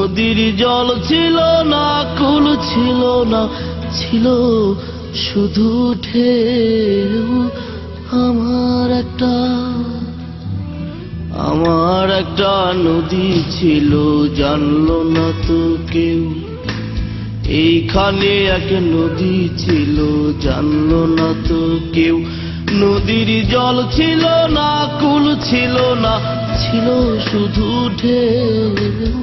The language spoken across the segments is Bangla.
নদীর জল ছিল না, কুল ছিল না, ছিল শুধু ঢেউ। আমার একটা নদী ছিল, জানলো না তো কেউ। এইখানে এক নদী ছিল, জানলো না তো কেউ। নদীর জল ছিল না, কুল ছিল না, ছিল শুধু ঢেউ।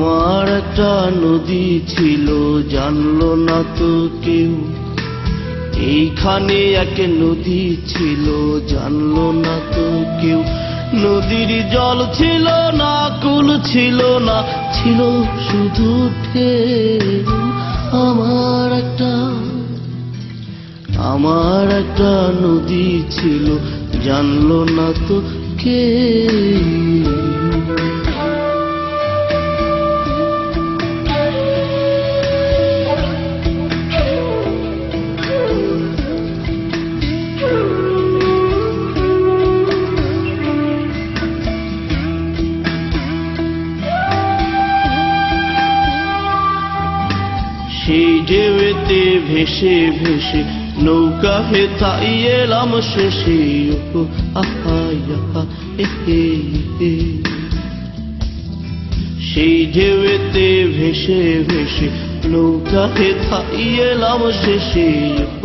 আমার একটা নদী ছিল, জানলো না তো কেউ। এইখানে এক নদী ছিল, জানলো না তো কেউ। নদীর জল ছিল না, কুল ছিল না, ছিল শুধু ঢেউ। আমার একটা নদী ছিল, জানলো না তো কেউ। সেই ঢেউতে ভেসে ভেসে নৌকা হেতাই এলাম শেষে। ও আহা আহা এ হে হে। সেই ঢেউতে ভেসে ভেসে নৌকা হেতাই এলাম শেষে।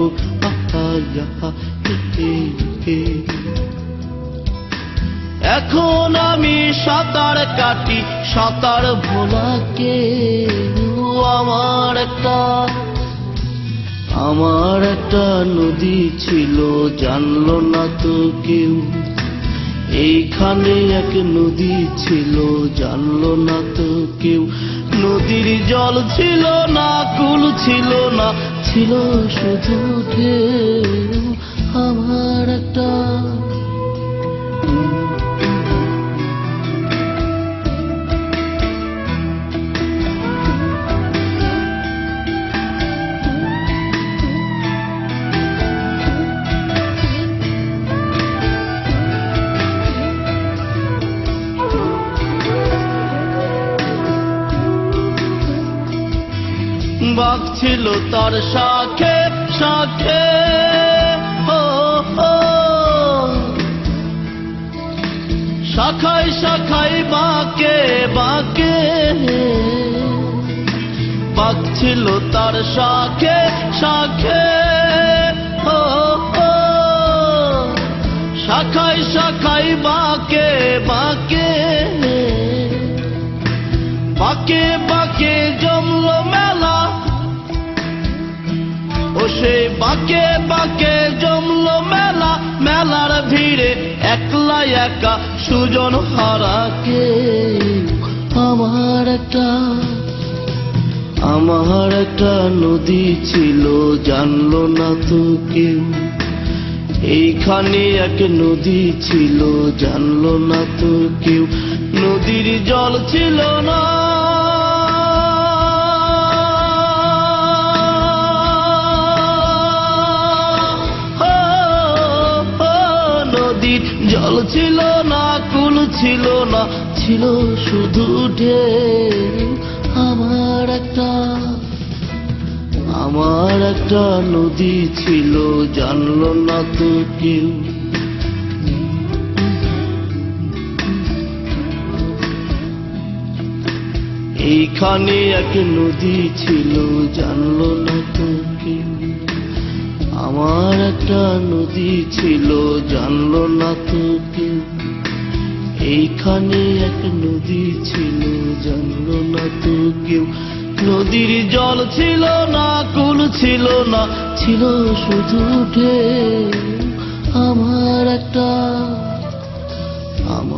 ও আহা আহা এ হে হে। এখন আমি সাঁতার কাটি, সাঁতার ভোলাকে। আমার একটা নদী ছিল, জানলো না তো কেউ। এইখানে এক নদী ছিল, জানলো না তো কেউ। নদীর জল ছিল না, কুল ছিল না, ছিল শুধু ঢেউ। আমার একটা বাঘ ছিল তার শাখে শাখে। ও শাখায় শাখায় বাঁকে বাঁকে। বাঘ ছিল তার শাখে শাখে। ও শাখায় শাখায় বাঁকে বাঁকে। বাঁকে বাঁকে জমলো মেলা। ও সেই বাঁকে বাঁকে জমলো মেলা। মেলার ভিড়ে একলা একা সুজন হারাকে। আমার একটা নদী ছিল, জানলো না তো কেউ। এইখানে এক নদী ছিল, জানলো না তো কেউ। নদীর জল ছিল না, নদীর জল ছিল না, কুল ছিল না, ছিল শুধু ঢেউ। আমার একটা নদী ছিল, জানলো না তো কেউ। এইখানে এক নদী ছিল, জানলো না তো কেউ। আমার একটা নদী ছিল, জানলো না তো কেউ। এইখানে এক নদী ছিল, জানলো না তো কেউ। নদীর জল ছিল না, কুল ছিল না, ছিল শুধু ঢেউ। আমার একটা